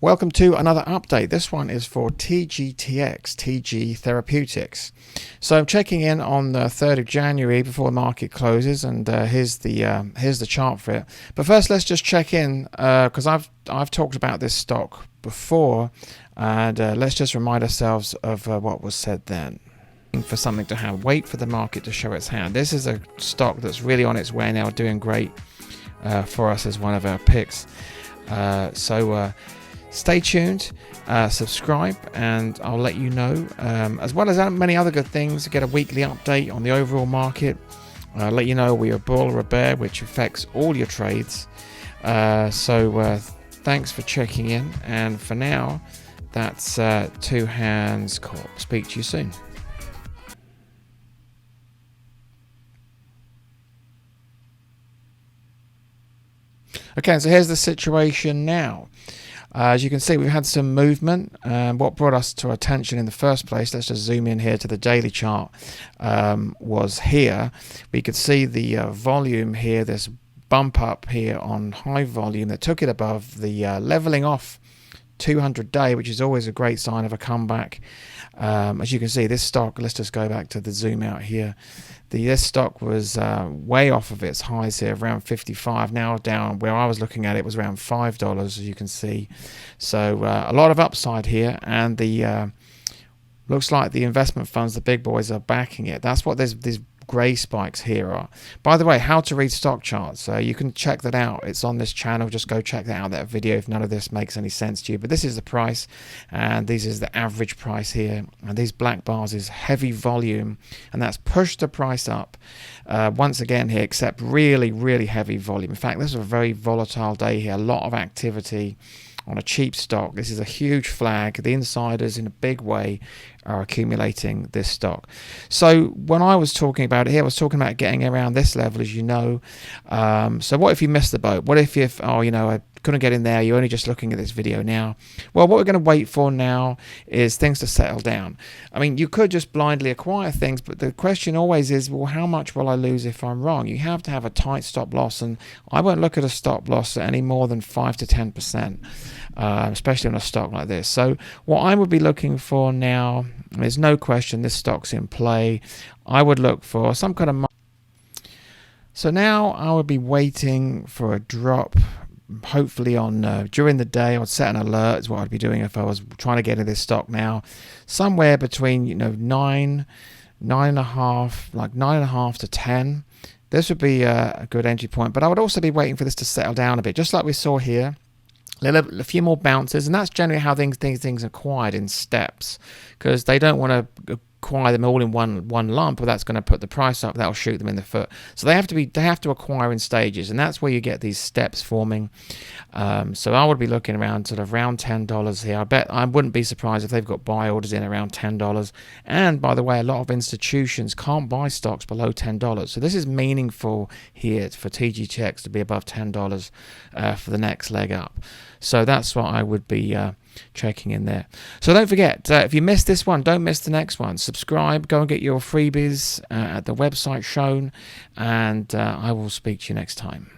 Welcome to another update. This one is for TGTX, TG Therapeutics. So I'm checking in on the 3rd of January before the market closes, and here's the chart for it. But first, let's just check in because I've talked about this stock before, and let's just remind ourselves of what was said then. For something to have, wait for the market to show its hand. This is a stock that's really on its way now, doing great for us as one of our picks. Stay tuned, subscribe, and I'll let you know, as well as many other good things. Get a weekly update on the overall market, let you know we're a bull or a bear, which affects all your trades. Thanks for checking in, and for now, that's Two Hands Corp. Speak to you soon. Okay, so here's the situation now. As you can see, we've had some movement. What brought us to attention in the first place, let's just zoom in here to the daily chart, was here. We could see the volume here, this bump up here on high volume that took it above the leveling off 200-day, which is always a great sign of a comeback. As you can see, this stock, let's just go back to the zoom out here. This stock was way off of its highs here, around 55. Now down where I was looking at it was around $5, as you can see. So a lot of upside here, and the looks like the investment funds, the big boys, are backing it. That's what these grey spikes here are. By the way, how to read stock charts, you can check that out. It's on this channel. Just go check that out, that video, if none of this makes any sense to you. But this is the price, and this is the average price here, and these black bars is heavy volume, and that's pushed the price up once again here, except really heavy volume. In fact, this is a very volatile day here, a lot of activity on a cheap stock. This is a huge flag. The insiders in a big way are accumulating this stock. So when I was talking about it here, I was talking about getting around this level, as you know. So what if you missed the boat? What if I couldn't get in there, you're only just looking at this video now? Well, what we're going to wait for now is things to settle down. I mean, you could just blindly acquire things, but the question always is, well, how much will I lose if I'm wrong? You have to have a tight stop loss, and I won't look at a stop loss at any more than 5 to 10%, especially on a stock like this. So what I would be looking for now, there's no question this stock's in play. I would look for some kind of... So now I would be waiting for a drop, hopefully on during the day. I would set an alert, is what I'd be doing if I was trying to get into this stock now. Somewhere between 9.5 to 10. This would be a good entry point, but I would also be waiting for this to settle down a bit, just like we saw here. A few more bounces, and that's generally how things are acquired, in steps, because they don't want to acquire them all in one lump, or that's going to put the price up. That'll shoot them in the foot. So they have to acquire in stages, and that's where you get these steps forming. So I would be looking around $10 here. I wouldn't be surprised if they've got buy orders in around $10. And by the way, a lot of institutions can't buy stocks below $10. So this is meaningful here for TGTX to be above $10 for the next leg up. So that's what I would be checking in there. So don't forget, if you missed this one, don't miss the next one. Subscribe, go and get your freebies at the website shown, and I will speak to you next time.